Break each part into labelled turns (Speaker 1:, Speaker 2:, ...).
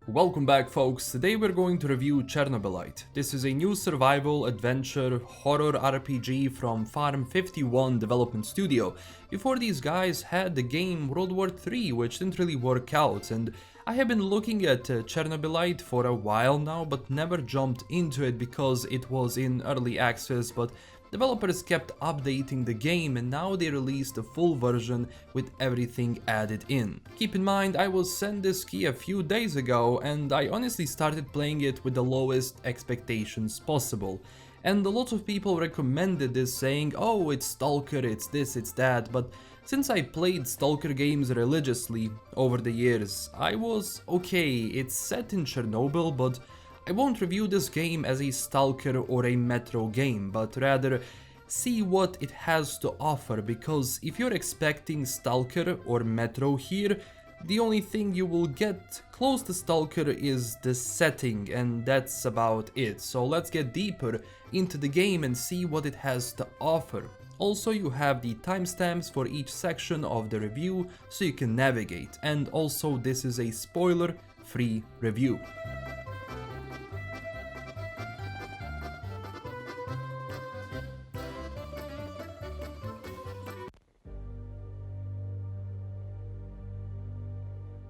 Speaker 1: Welcome back, folks. Today we're going to review Chernobylite. This is a new survival, adventure, horror RPG from Farm 51 development studio. Before these guys had the game World War III, which didn't really work out, and I have been looking at Chernobylite for a while now, but never jumped into it because it was in early access, but developers kept updating the game and now they released a full version with everything added in. Keep in mind, I was sent this key a few days ago and I honestly started playing it with the lowest expectations possible. And a lot of people recommended this, saying, oh, it's Stalker, it's this, it's that, but since I played Stalker games religiously over the years, I was okay. It's set in Chernobyl, but I won't review this game as a Stalker or a Metro game, but rather see what it has to offer, because if you're expecting Stalker or Metro here, the only thing you will get close to Stalker is the setting, and that's about it. So let's get deeper into the game and see what it has to offer. Also, you have the timestamps for each section of the review so you can navigate, and also this is a spoiler-free review.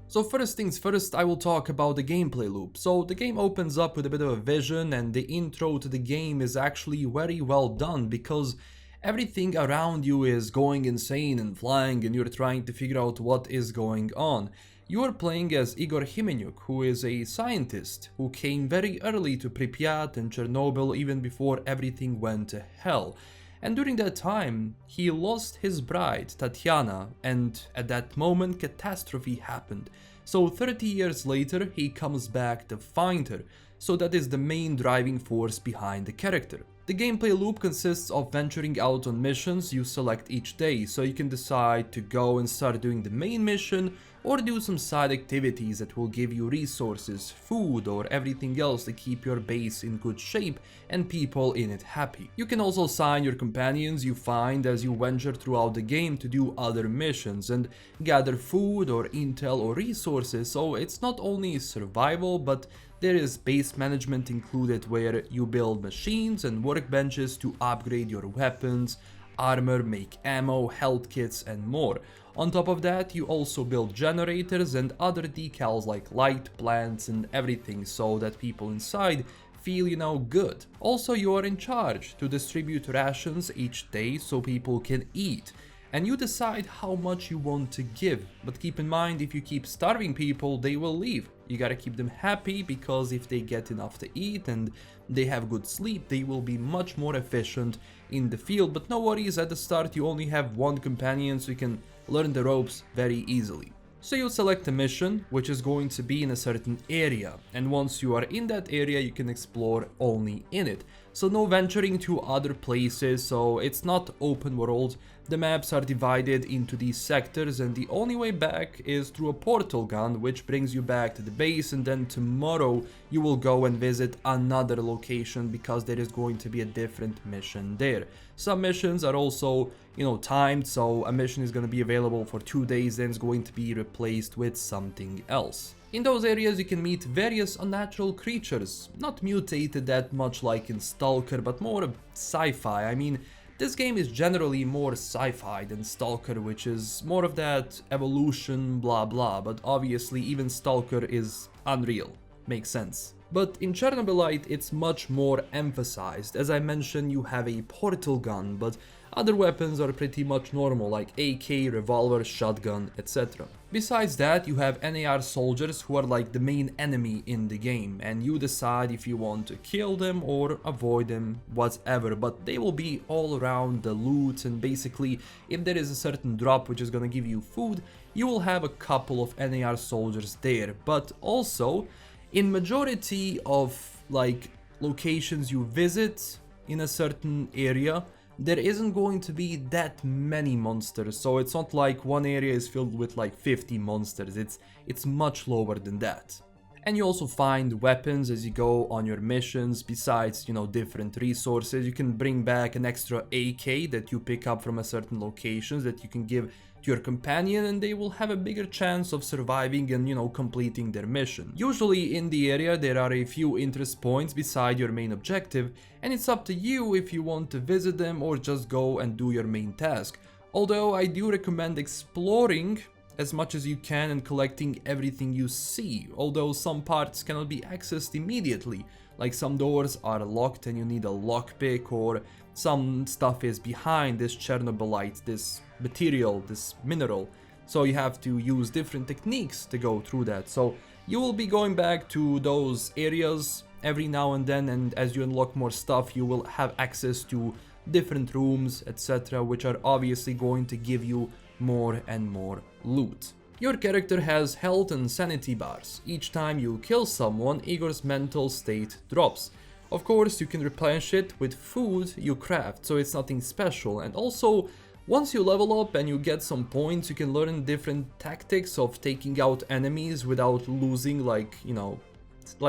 Speaker 1: So first things first, I will talk about the gameplay loop. So the game opens up with a bit of a vision, and the intro to the game is actually very well done because everything around you is going insane and flying and you're trying to figure out what is going on. You are playing as Igor, who is a scientist who came very early to Pripyat and Chernobyl even before everything went to hell. And during that time, he lost his bride, Tatyana, and at that moment, catastrophe happened. So 30 years later, he comes back to find her. So that is the main driving force behind the character. The gameplay loop consists of venturing out on missions you select each day, so you can decide to go and start doing the main mission or do some side activities that will give you resources, food, or everything else to keep your base in good shape and people in it happy. You can also assign your companions you find as you venture throughout the game to do other missions and gather food or intel or resources, so it's not only survival, but there is base management included where you build machines and workbenches to upgrade your weapons, armor, make ammo, health kits, and more. On top of that, you also build generators and other decals like light, plants, and everything so that people inside feel, good. Also, you are in charge to distribute rations each day so people can eat. And you decide how much you want to give, but keep in mind, if you keep starving people, they will leave. You gotta keep them happy, because if they get enough to eat and they have good sleep, they will be much more efficient in the field. But no worries, at the start you only have one companion, so you can learn the ropes very easily. So you select a mission, which is going to be in a certain area, and once you are in that area, you can explore only in it. So no venturing to other places, so it's not open world. The maps are divided into these sectors, and the only way back is through a portal gun, which brings you back to the base, and then tomorrow you will go and visit another location because there is going to be a different mission there. Some missions are also, timed, so a mission is going to be available for 2 days, then it's going to be replaced with something else. In those areas you can meet various unnatural creatures, not mutated that much like in Stalker, but more sci-fi. I mean, this game is generally more sci-fi than Stalker, which is more of that evolution blah blah, but obviously even Stalker is unreal. Makes sense. But in Chernobylite it's much more emphasized. As I mentioned, you have a portal gun, but other weapons are pretty much normal, like AK, revolver, shotgun, etc. Besides that, you have NAR soldiers who are like the main enemy in the game, and you decide if you want to kill them or avoid them, whatever, but they will be all around the loot, and basically if there is a certain drop which is gonna give you food, you will have a couple of NAR soldiers there. But also, in majority of locations you visit in a certain area, there isn't going to be that many monsters, so it's not like one area is filled with 50 monsters, it's much lower than that. And you also find weapons as you go on your missions. Besides, different resources, you can bring back an extra AK that you pick up from a certain locations that you can give to your companion, and they will have a bigger chance of surviving and, completing their mission. Usually in the area there are a few interest points beside your main objective, and it's up to you if you want to visit them or just go and do your main task. Although I do recommend exploring as much as you can and collecting everything you see, although some parts cannot be accessed immediately, like some doors are locked and you need a lockpick, or some stuff is behind this Chernobylite, this material, this mineral, so you have to use different techniques to go through that. So you will be going back to those areas every now and then, and as you unlock more stuff you will have access to different rooms, etc., which are obviously going to give you more and more loot. Your character has health and sanity bars. Each time you kill someone, Igor's mental state drops. Of course, you can replenish it with food you craft, so it's nothing special. And also, once you level up and you get some points, you can learn different tactics of taking out enemies without losing, like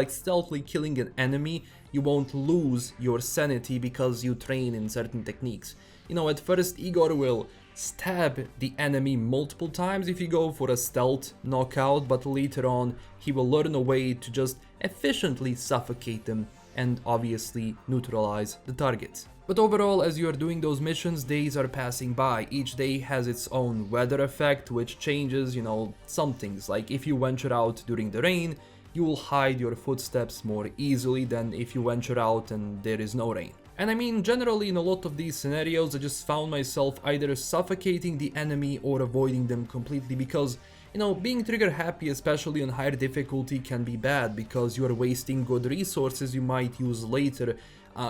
Speaker 1: stealthily killing an enemy. You won't lose your sanity because you train in certain techniques. At first Igor will stab the enemy multiple times if you go for a stealth knockout, but later on he will learn a way to just efficiently suffocate them and obviously neutralize the targets. But overall, as you are doing those missions, days are passing by. Each day has its own weather effect, which changes, some things. Like if you venture out during the rain, you will hide your footsteps more easily than if you venture out and there is no rain. And I mean, generally in a lot of these scenarios, I just found myself either suffocating the enemy or avoiding them completely because, being trigger happy, especially on higher difficulty, can be bad because you are wasting good resources you might use later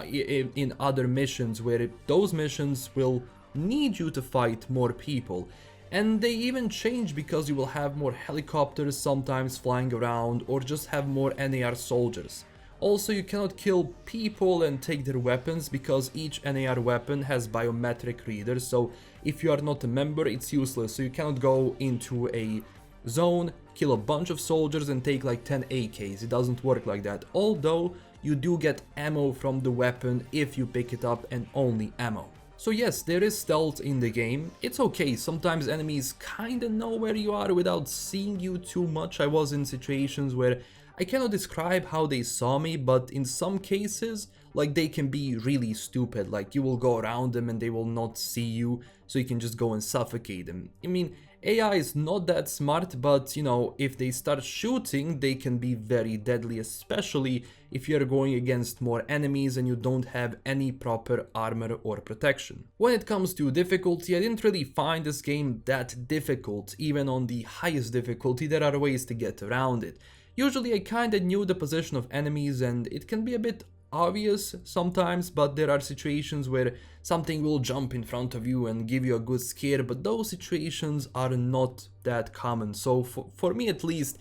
Speaker 1: in other missions, where those missions will need you to fight more people. And they even change because you will have more helicopters sometimes flying around, or just have more NAR soldiers. Also, you cannot kill people and take their weapons because each NAR weapon has biometric readers, so if you are not a member it's useless. So you cannot go into a zone, kill a bunch of soldiers and take like 10 AKs. It doesn't work like that, although you do get ammo from the weapon if you pick it up, and only ammo. So yes, there is stealth in the game. It's okay, sometimes enemies kinda know where you are without seeing you too much. I was in situations where I cannot describe how they saw me, but in some cases, like, they can be really stupid. Like, you will go around them and they will not see you, so you can just go and suffocate them. I mean, AI is not that smart, but if they start shooting, they can be very deadly, especially if you're going against more enemies and you don't have any proper armor or protection. When it comes to difficulty, I didn't really find this game that difficult. Even on the highest difficulty, there are ways to get around it. Usually I kinda knew the position of enemies and it can be a bit obvious sometimes, but there are situations where something will jump in front of you and give you a good scare, but those situations are not that common. So for me at least,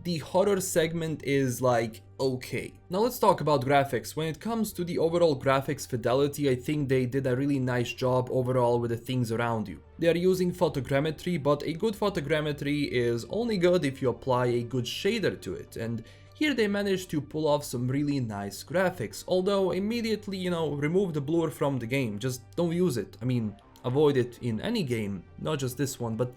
Speaker 1: the horror segment is like okay. Now let's talk about graphics. When it comes to the overall graphics fidelity, I think they did a really nice job overall with the things around you. They are using photogrammetry, but a good photogrammetry is only good if you apply a good shader to it, and here they managed to pull off some really nice graphics, although immediately, remove the blur from the game. Just don't use it. I mean, avoid it in any game, not just this one, but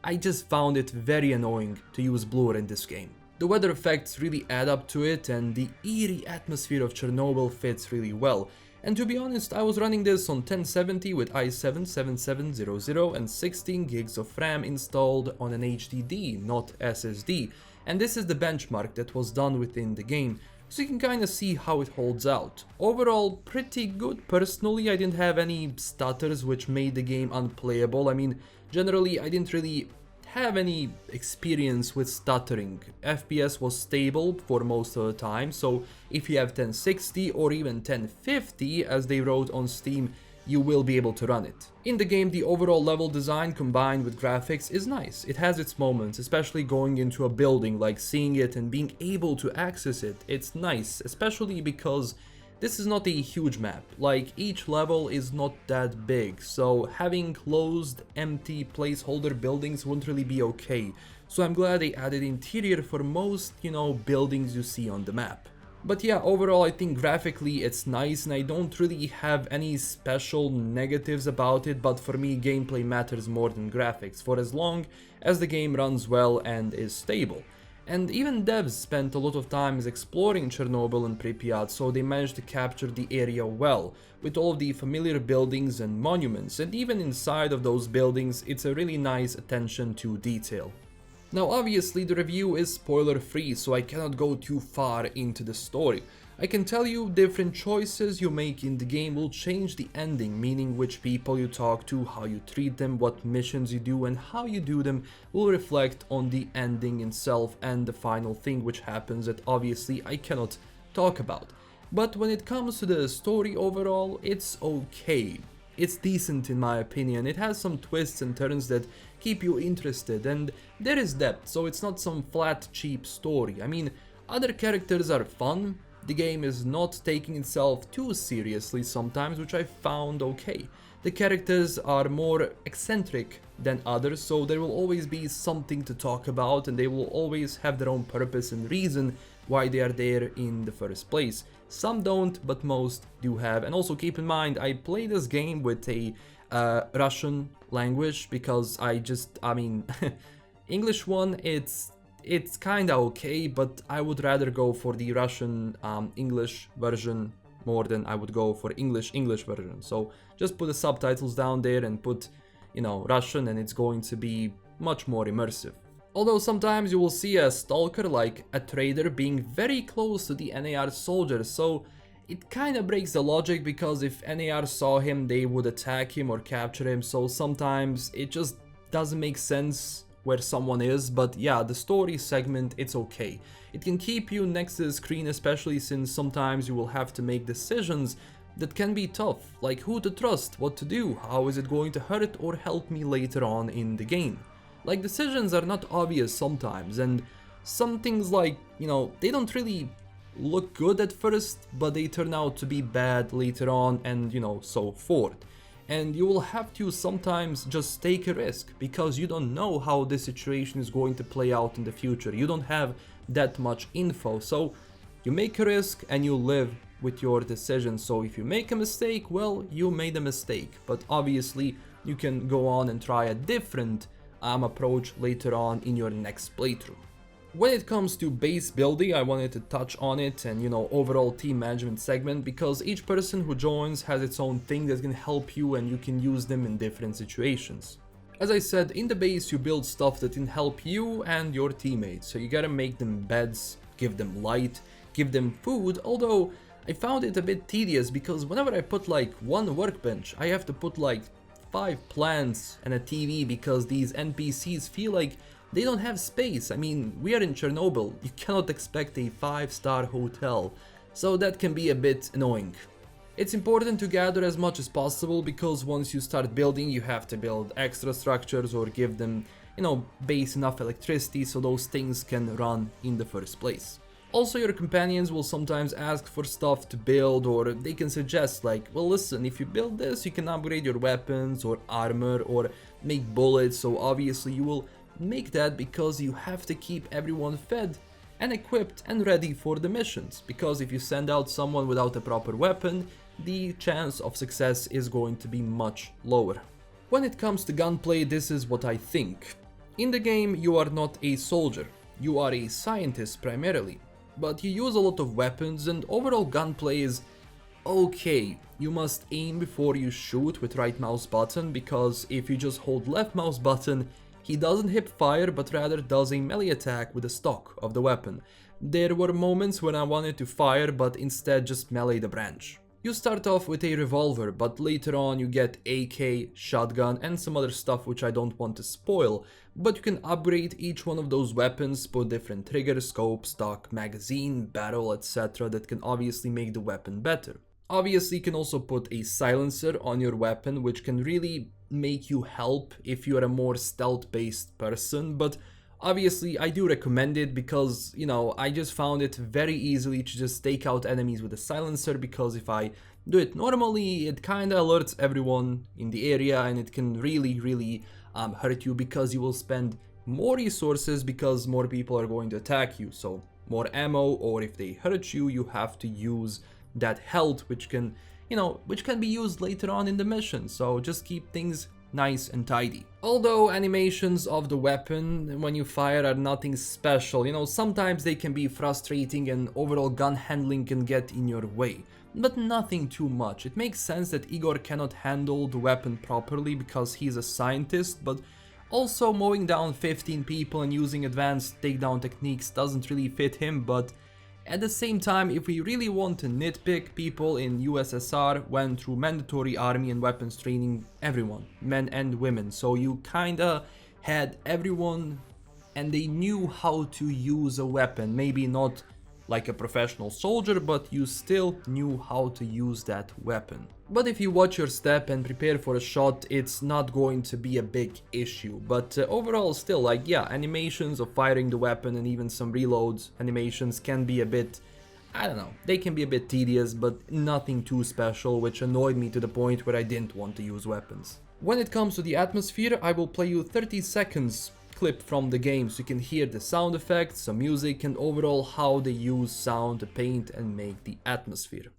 Speaker 1: I just found it very annoying to use blur in this game. The weather effects really add up to it, and the eerie atmosphere of Chernobyl fits really well. And to be honest, I was running this on 1070 with i7-7700 and 16 gigs of RAM installed on an HDD, not SSD. And this is the benchmark that was done within the game, so you can kinda see how it holds out. Overall, pretty good. Personally, I didn't have any stutters which made the game unplayable. I mean, generally, I didn't really have any experience with stuttering. FPS was stable for most of the time, so if you have 1060 or even 1050 as they wrote on Steam, you will be able to run it. In the game, the overall level design combined with graphics is nice. It has its moments, especially going into a building, like seeing it and being able to access it. It's nice, especially because this is not a huge map. Like, each level is not that big, so having closed, empty placeholder buildings wouldn't really be okay. So I'm glad they added interior for most, buildings you see on the map. But yeah, overall I think graphically it's nice and I don't really have any special negatives about it, but for me gameplay matters more than graphics for as long as the game runs well and is stable. And even devs spent a lot of time exploring Chernobyl and Pripyat, so they managed to capture the area well, with all of the familiar buildings and monuments, and even inside of those buildings it's a really nice attention to detail. Now obviously the review is spoiler free, so I cannot go too far into the story. I can tell you different choices you make in the game will change the ending, meaning which people you talk to, how you treat them, what missions you do and how you do them will reflect on the ending itself and the final thing which happens that obviously I cannot talk about. But when it comes to the story overall, it's okay. It's decent in my opinion. It has some twists and turns that keep you interested and there is depth, so it's not some flat cheap story. I mean, other characters are fun, the game is not taking itself too seriously sometimes, which I found okay. The characters are more eccentric than others, so there will always be something to talk about and they will always have their own purpose and reason why they are there in the first place. Some don't, but most do have. And also keep in mind, I play this game with a Russian language because I mean, English one, it's kinda okay, but I would rather go for the Russian English version more than I would go for English version. So just put the subtitles down there and put, Russian and it's going to be much more immersive. Although sometimes you will see a stalker like a trader being very close to the NAR soldiers, so it kinda breaks the logic because if NAR saw him they would attack him or capture him, so sometimes it just doesn't make sense where someone is. But yeah, the story segment, it's okay. It can keep you next to the screen, especially since sometimes you will have to make decisions that can be tough, like who to trust, what to do, how is it going to hurt or help me later on in the game. Like, decisions are not obvious sometimes, and some things like, they don't really look good at first, but they turn out to be bad later on and, so forth. And you will have to sometimes just take a risk, because you don't know how this situation is going to play out in the future. You don't have that much info, so you make a risk and you live with your decision. So if you make a mistake, well, you made a mistake, but obviously you can go on and try a different approach later on in your next playthrough. When it comes to base building, I wanted to touch on it and overall team management segment, because each person who joins has its own thing that can help you and you can use them in different situations. As I said, in the base you build stuff that can help you and your teammates, so you gotta make them beds, give them light, give them food, although I found it a bit tedious because whenever I put like one workbench, I have to put like 5 plants and a TV because these NPCs feel like they don't have space. I mean, we are in Chernobyl, you cannot expect a 5-star hotel, so that can be a bit annoying. It's important to gather as much as possible because once you start building, you have to build extra structures or give them, base enough electricity so those things can run in the first place. Also, your companions will sometimes ask for stuff to build, or they can suggest like, well listen, if you build this you can upgrade your weapons or armor or make bullets, so obviously you will make that because you have to keep everyone fed and equipped and ready for the missions, because if you send out someone without a proper weapon, the chance of success is going to be much lower. When it comes to gunplay, this is what I think. In the game you are not a soldier, you are a scientist primarily, but you use a lot of weapons and overall gunplay is okay. You must aim before you shoot with right mouse button, because if you just hold left mouse button, he doesn't hip fire but rather does a melee attack with the stock of the weapon. There were moments when I wanted to fire but instead just melee the branch. You start off with a revolver, but later on you get AK, shotgun and some other stuff which I don't want to spoil, but you can upgrade each one of those weapons, put different trigger, scope, stock, magazine, barrel, etc. that can obviously make the weapon better. Obviously you can also put a silencer on your weapon, which can really make you help if you are a more stealth based person, but obviously I do recommend it because, I just found it very easily to just take out enemies with a silencer, because if I do it normally it kinda alerts everyone in the area and it can really hurt you because you will spend more resources because more people are going to attack you, so more ammo, or if they hurt you, you have to use that health, which can, which can be used later on in the mission, so just keep things nice and tidy. Although animations of the weapon when you fire are nothing special, sometimes they can be frustrating and overall gun handling can get in your way, but nothing too much. It makes sense that Igor cannot handle the weapon properly because he's a scientist, but also mowing down 15 people and using advanced takedown techniques doesn't really fit him. But at the same time, if we really want to nitpick, people in USSR went through mandatory army and weapons training, everyone, men and women, so you kinda had everyone and they knew how to use a weapon, maybe not like a professional soldier, but you still knew how to use that weapon. But if you watch your step and prepare for a shot, it's not going to be a big issue. But overall still, like, yeah, animations of firing the weapon and even some reloads animations can be a bit, I don't know, they can be a bit tedious, but nothing too special, which annoyed me to the point where I didn't want to use weapons. When it comes to the atmosphere, I will play you 30 seconds clip from the game so you can hear the sound effects, some music, and overall how they use sound to paint and make the atmosphere.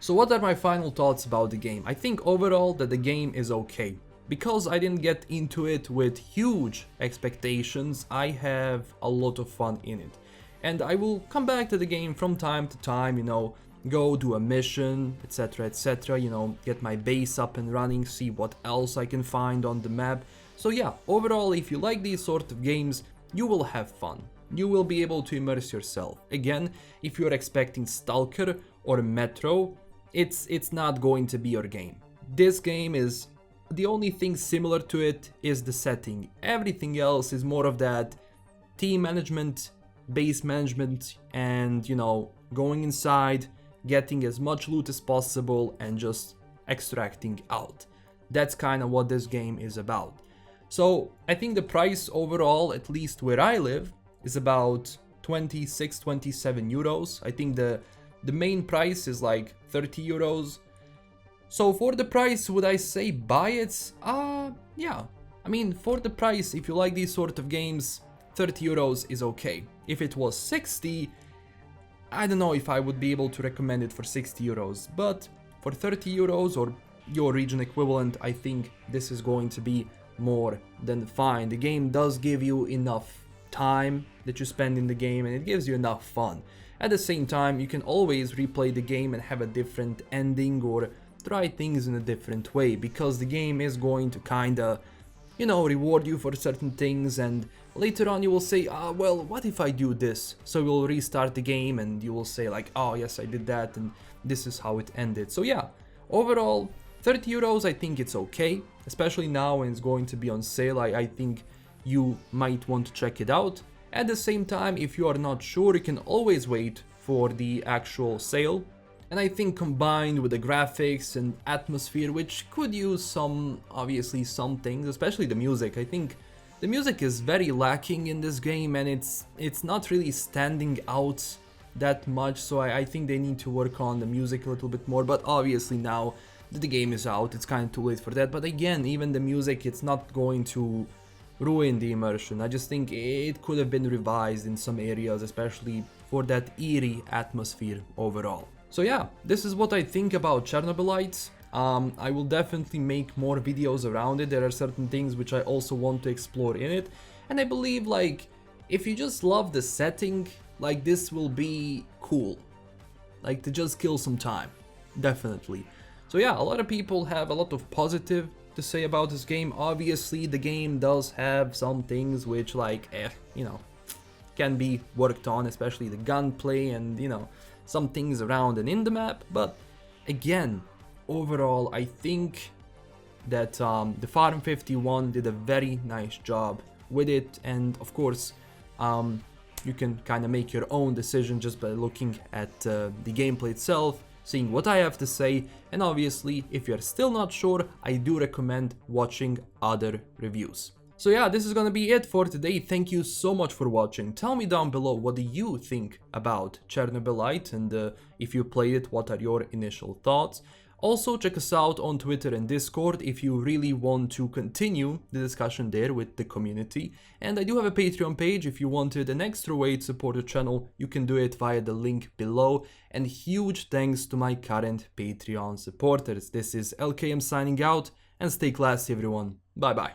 Speaker 1: So what are my final thoughts about the game? I think overall that the game is okay. Because I didn't get into it with huge expectations, I have a lot of fun in it. And I will come back to the game from time to time, go do a mission, etc, etc, get my base up and running, see what else I can find on the map. So yeah, overall, if you like these sort of games, you will have fun. You will be able to immerse yourself. Again, if you're expecting Stalker or Metro, it's not going to be your game. This game is, the only thing similar to it is the setting. Everything else is more of that team management, base management, and going inside, getting as much loot as possible and just extracting out. That's kind of what this game is about. So I think the price overall, at least where I live, is about 26, 27 euros. I think the main price is like 30 euros. So for the price, would I say buy it? Yeah. I mean, for the price, if you like these sort of games, 30 euros is okay. If it was 60, I don't know if I would be able to recommend it for 60 euros. But for 30 euros or your region equivalent, I think this is going to be more than fine. The game does give you enough time that you spend in the game, and it gives you enough fun. At the same time, you can always replay the game and have a different ending or try things in a different way, because the game is going to kinda, reward you for certain things, and later on you will say, well, what if I do this? So you'll restart the game and you will say like, oh yes, I did that and this is how it ended. So yeah, overall, 30 euros, I think it's okay, especially now when it's going to be on sale. I think you might want to check it out. At the same time, if you are not sure, you can always wait for the actual sale. And I think combined with the graphics and atmosphere, which could use obviously some things, especially the music. I think the music is very lacking in this game, and it's not really standing out that much. So I think they need to work on the music a little bit more. But obviously now that the game is out, it's kind of too late for that. But again, even the music, it's not going to ruin the immersion. I just think it could have been revised in some areas, especially for that eerie atmosphere overall. So yeah, this is what I think about Chernobylite. I will definitely make more videos around it. There are certain things which I also want to explore in it, and I believe like if you just love the setting, like this will be cool, like to just kill some time, definitely. So yeah, a lot of people have a lot of positive to say about this game. Obviously the game does have some things which like you know, can be worked on, especially the gunplay and you know, some things around and in the map, but again, overall I think that the Farm 51 did a very nice job with it, and of course you can kind of make your own decision just by looking at the gameplay itself, seeing what I have to say, and obviously if you're still not sure, I do recommend watching other reviews. So yeah, this is gonna be it for today. Thank you so much for watching. Tell me down below, what do you think about Chernobylite, and if you played it, what are your initial thoughts? Also, check us out on Twitter and Discord if you really want to continue the discussion there with the community. And I do have a Patreon page. If you wanted an extra way to support the channel, you can do it via the link below. And huge thanks to my current Patreon supporters. This is LKM signing out, and stay classy everyone. Bye bye.